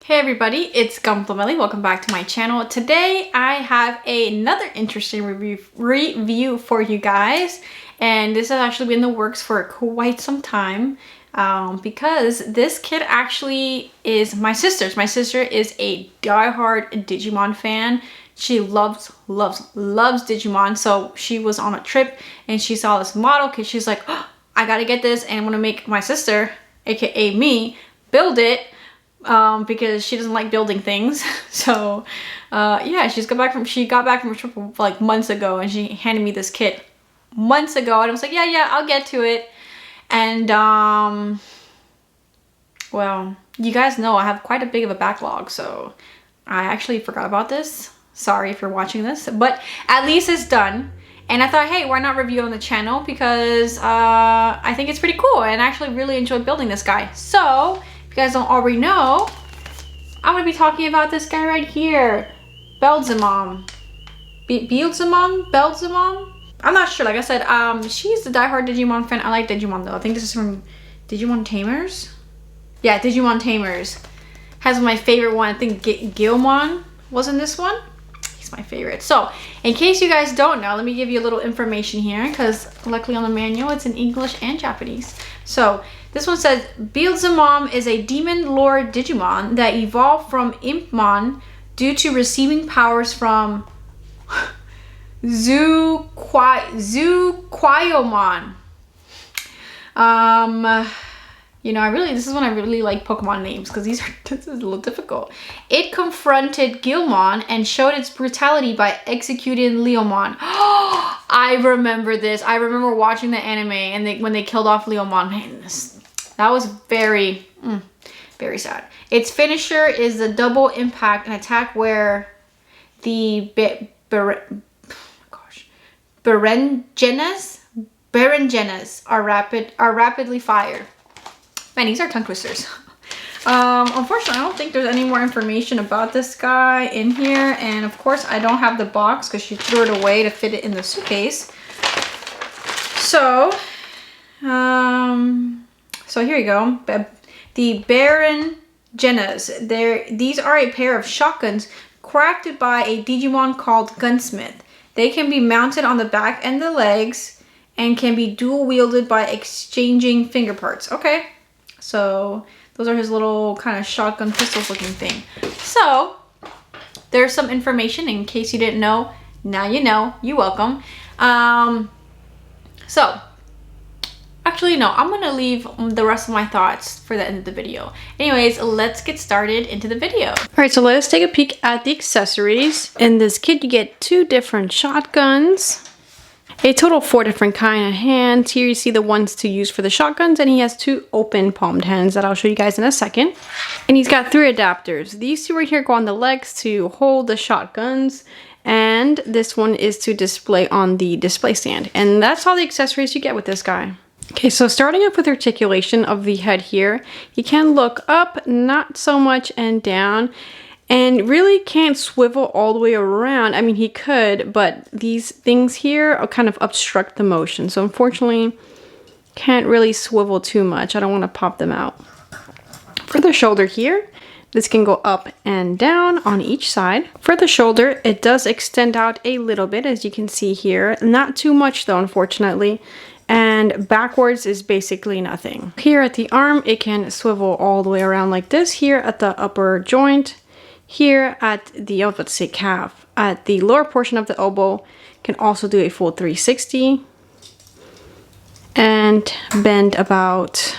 Hey everybody, it's Gunpla. Welcome back to my channel. Today I have another interesting review for you guys, and this has actually been in the works for quite some time because this kid actually is my sister's. My sister is a diehard Digimon fan. She loves Digimon, so she was on a trip and she saw this model because she's like, oh, I gotta get this and I'm gonna make my sister, aka me, build it. Because she doesn't like building things. So yeah, she got back from a trip like months ago, and she handed me this kit months ago, and I was like, yeah, I'll get to it. And well, you guys know I have quite a big of a backlog, so I actually forgot about this. Sorry if you're watching this, but at least it's done. And I thought, hey, why not review on the channel, because I think it's pretty cool and I actually really enjoyed building this guy. So if you guys don't already know, I'm gonna be talking about this guy right here, Beelzemon. Beelzemon? I'm not sure. Like I said, she's the diehard Digimon fan. I like Digimon though. I think this is from Digimon Tamers. Yeah, Digimon Tamers has my favorite one. I think Guilmon was in this one. He's my favorite. So in case you guys don't know, let me give you a little information here, because luckily on the manual it's in English and Japanese. So this one says, Beelzemon is a demon lord Digimon that evolved from Impmon due to receiving powers from Zuquayomon. You know, this is when I really like Pokemon names, because this is a little difficult. It confronted Guilmon and showed its brutality by executing Leomon. I remember this. I remember watching the anime and when they killed off Leomon. Man, that was very sad. Its finisher is the double impact, an attack where the Berenjenas are rapidly fired. Man, these are tongue twisters. Unfortunately, I don't think there's any more information about this guy in here. And of course, I don't have the box because she threw it away to fit it in the suitcase. So, so here you go. The Berenjenas. These are a pair of shotguns crafted by a Digimon called Gunsmith. They can be mounted on the back and the legs and can be dual wielded by exchanging finger parts. Okay. So those are his little kind of shotgun pistols looking thing. So there's some information in case you didn't know. Now you know. You're welcome. So actually, no, I'm gonna leave the rest of my thoughts for the end of the video. Anyways, let's get started into the video. All right, so let us take a peek at the accessories. In this kit, you get 2 different shotguns, a total of 4 different kind of hands. Here you see the ones to use for the shotguns, and he has 2 open palmed hands that I'll show you guys in a second. And he's got 3 adapters. These 2 right here go on the legs to hold the shotguns, and this one is to display on the display stand. And that's all the accessories you get with this guy. Okay, so starting up with articulation of the head here, he can look up, not so much, and down. And really can't swivel all the way around. I mean, he could, but these things here are kind of obstruct the motion. So unfortunately, can't really swivel too much. I don't want to pop them out. For the shoulder here, this can go up and down on each side. For the shoulder, it does extend out a little bit, as you can see here. Not too much though, unfortunately. And backwards is basically nothing. Here at the arm, it can swivel all the way around like this. Here at the upper joint. Here at the, let's say calf, at the lower portion of the elbow, can also do a full 360 and bend about,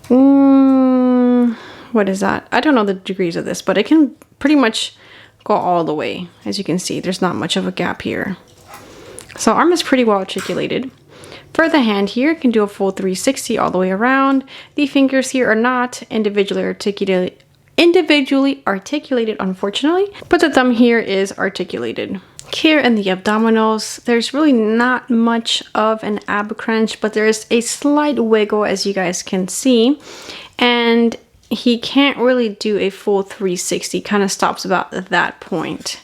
what is that? I don't know the degrees of this, but it can pretty much go all the way. As you can see, there's not much of a gap here. So arm is pretty well articulated. For the hand here, it can do a full 360 all the way around. The fingers here are not individually articulated, unfortunately, but the thumb here is articulated. Here in the abdominals, there's really not much of an ab crunch, but there is a slight wiggle, as you guys can see, and he can't really do a full 360, kind of stops about that point.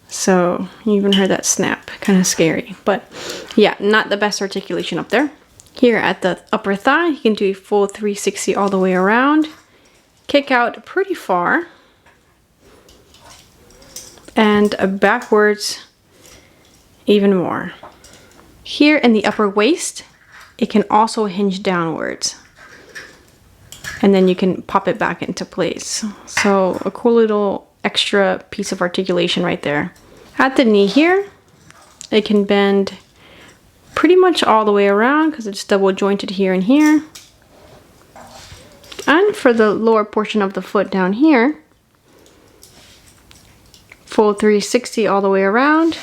So you even heard that snap, kind of scary, but yeah, not the best articulation up there. Here at the upper thigh, you can do a full 360 all the way around. kick out pretty far. And backwards even more. Here in the upper waist, it can also hinge downwards. And then you can pop it back into place. So a cool little extra piece of articulation right there. At the knee here, it can bend pretty much all the way around because it's double jointed here and here. And for the lower portion of the foot down here, full 360 all the way around.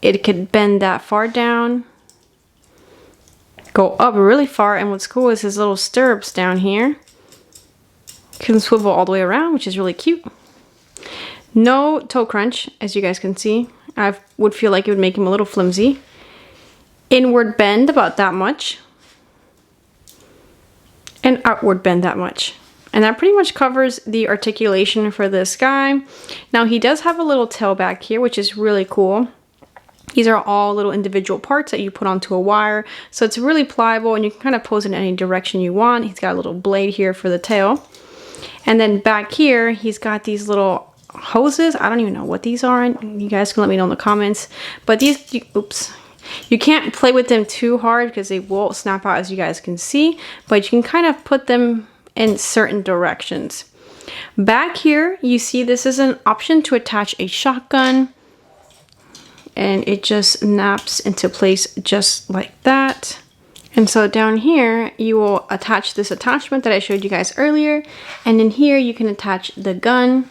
It could bend that far down, go up really far, and what's cool is his little stirrups down here can swivel all the way around, which is really cute. No toe crunch, as you guys can see. I would feel like it would make him a little flimsy. Inward bend about that much, and outward bend that much. And that pretty much covers the articulation for this guy. Now he does have a little tail back here, which is really cool. These are all little individual parts that you put onto a wire. So it's really pliable and you can kind of pose it in any direction you want. He's got a little blade here for the tail. And then back here, he's got these little hoses. I don't even know what these are. You guys can let me know in the comments. But these, oops. You can't play with them too hard because they will snap out, as you guys can see. But you can kind of put them in certain directions. Back here, you see this is an option to attach a shotgun. And it just snaps into place just like that. And so down here, you will attach this attachment that I showed you guys earlier. And in here, you can attach the gun.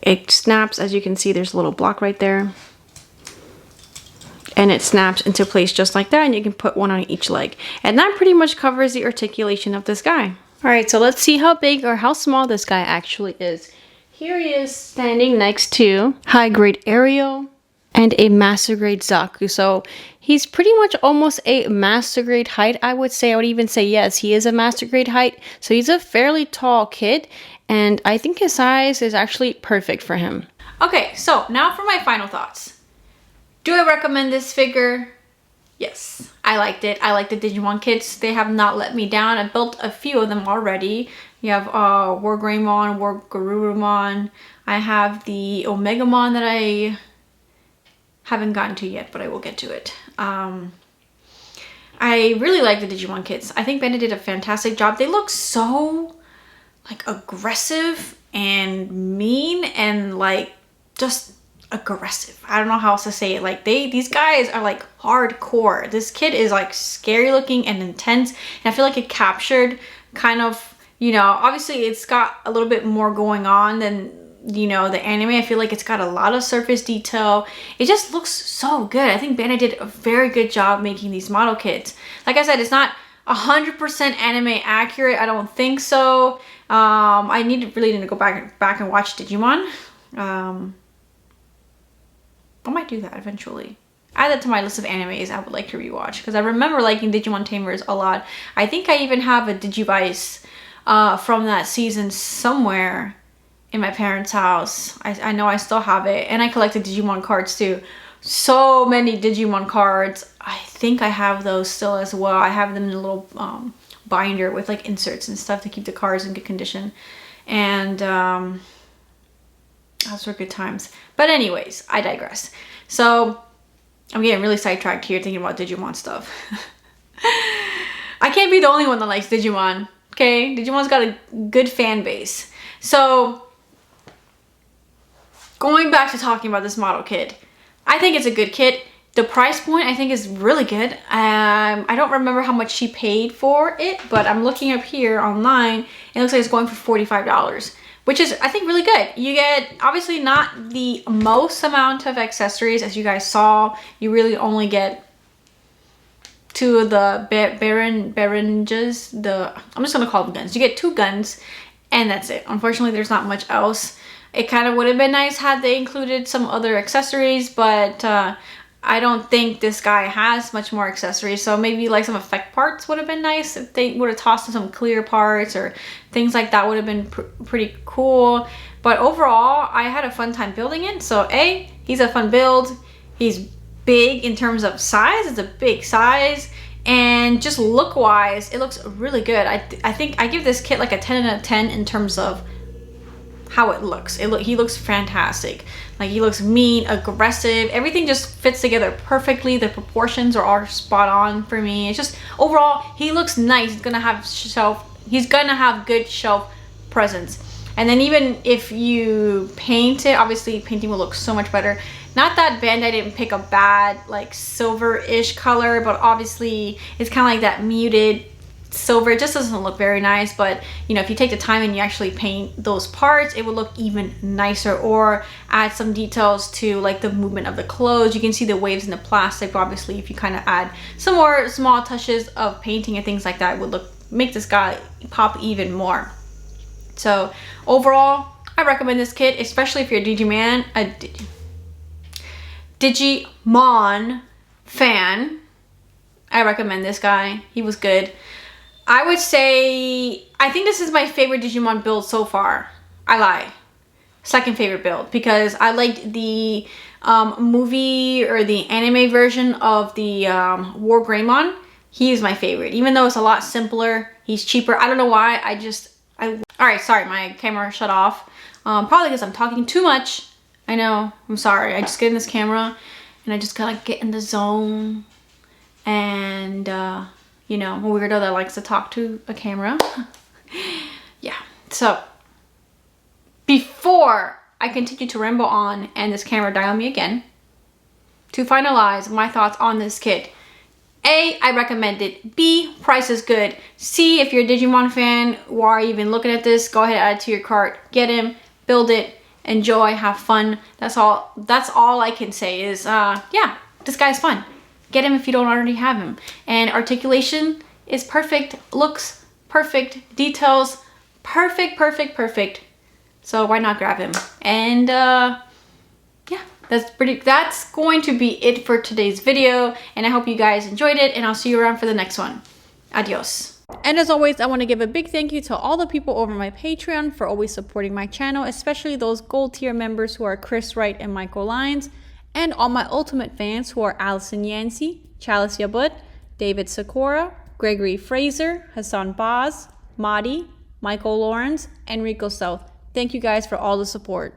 It snaps, as you can see, there's a little block right there. And it snaps into place just like that. And you can put one on each leg. And that pretty much covers the articulation of this guy. All right, so let's see how big or how small this guy actually is. Here he is standing next to high-grade Ariel and a master grade Zaku. So he's pretty much almost a master grade height, I would say. I would even say yes, he is a master grade height. So he's a fairly tall kid, and I think his size is actually perfect for him. Okay, so now for my final thoughts. Do I recommend this figure? Yes, I liked it. I like the Digimon kits. They have not let me down. I built a few of them already. You have War Greymon, War Garurumon. I have the Omegamon that I haven't gotten to yet, but I will get to it. I really like the Digimon kits. I think Bandit did a fantastic job. They look so like aggressive and mean and like just aggressive. I don't know how else to say it. Like these guys are like hardcore. This kid is like scary looking and intense, and I feel like it captured kind of, you know, obviously it's got a little bit more going on than, you know, the anime. I feel like it's got a lot of surface detail. It just looks so good. I think Bandai did a very good job making these model kits. Like I said, it's not 100% anime accurate. I don't think so. I really need to go back and watch Digimon. I might do that eventually. Add that to my list of animes I would like to rewatch because I remember liking Digimon Tamers a lot. I think I even have a Digivice from that season somewhere in my parents' house. I know I still have it, and I collected Digimon cards too. So many Digimon cards. I think I have those still as well. I have them in a little binder with like inserts and stuff to keep the cards in good condition. And those were good times. But anyways, I digress. So I'm getting really sidetracked here thinking about Digimon stuff. I can't be the only one that likes Digimon, okay? Digimon's got a good fan base. So going back to talking about this model kit, I think it's a good kit. The price point I think is really good. I don't remember how much she paid for it, but I'm looking up here online. It looks like it's going for $45, which is, I think, really good. You get, obviously not the most amount of accessories as you guys saw. You really only get two of the Berenges. I'm just gonna call them guns. You get 2 guns and that's it. Unfortunately, there's not much else. It kind of would have been nice had they included some other accessories, but I don't think this guy has much more accessories. So maybe like some effect parts would have been nice if they would have tossed in some clear parts or things like that would have been pretty cool. But overall, I had a fun time building it. So he's a fun build. He's big in terms of size. It's a big size. And just look wise, it looks really good. I think I give this kit like a 10 out of 10 in terms of how it looks. He looks fantastic. Like, he looks mean, aggressive. Everything just fits together perfectly. The proportions are all spot on for me. It's just overall, he looks nice. He's gonna have good shelf presence. And then even if you paint it, obviously painting will look so much better. Not that Bandai didn't pick a bad like silver-ish color, but obviously it's kind of like that muted silver. It just doesn't look very nice, but you know, if you take the time and you actually paint those parts, it would look even nicer, or add some details to like the movement of the clothes. You can see the waves in the plastic, but obviously if you kind of add some more small touches of painting and things like that, it would make this guy pop even more. So overall, I recommend this kit, especially if you're a Digimon fan. I recommend this guy. He was good. I would say, I think this is my favorite Digimon build so far. I lie. Second favorite build, because I liked the movie or the anime version of the War Greymon. He is my favorite, even though it's a lot simpler. He's cheaper. I don't know why. Alright, sorry, my camera shut off. Probably because I'm talking too much. I know, I'm sorry. I just get in this camera and I just kind of get in the zone. And, you know, I'm a weirdo that likes to talk to a camera. Yeah, so before I continue to ramble on and this camera die on me again, to finalize my thoughts on this kit. A, I recommend it. B, price is good. C, if you're a Digimon fan, why are you even looking at this? Go ahead, add it to your cart. Get him, build it, enjoy, have fun. That's all I can say is, yeah, this guy's fun. Get him if you don't already have him. And articulation is perfect. Looks perfect. Details, perfect. So why not grab him? And, yeah. That's going to be it for today's video, and I hope you guys enjoyed it, and I'll see you around for the next one. Adios. And as always, I want to give a big thank you to all the people over my Patreon for always supporting my channel, especially those gold tier members who are Chris Wright and Michael Lyons, and all my ultimate fans who are Allison Yancey, Chalice Yabut, David Sakura, Gregory Fraser, Hassan Baz, Madi, Michael Lawrence, and Rico South. Thank you guys for all the support.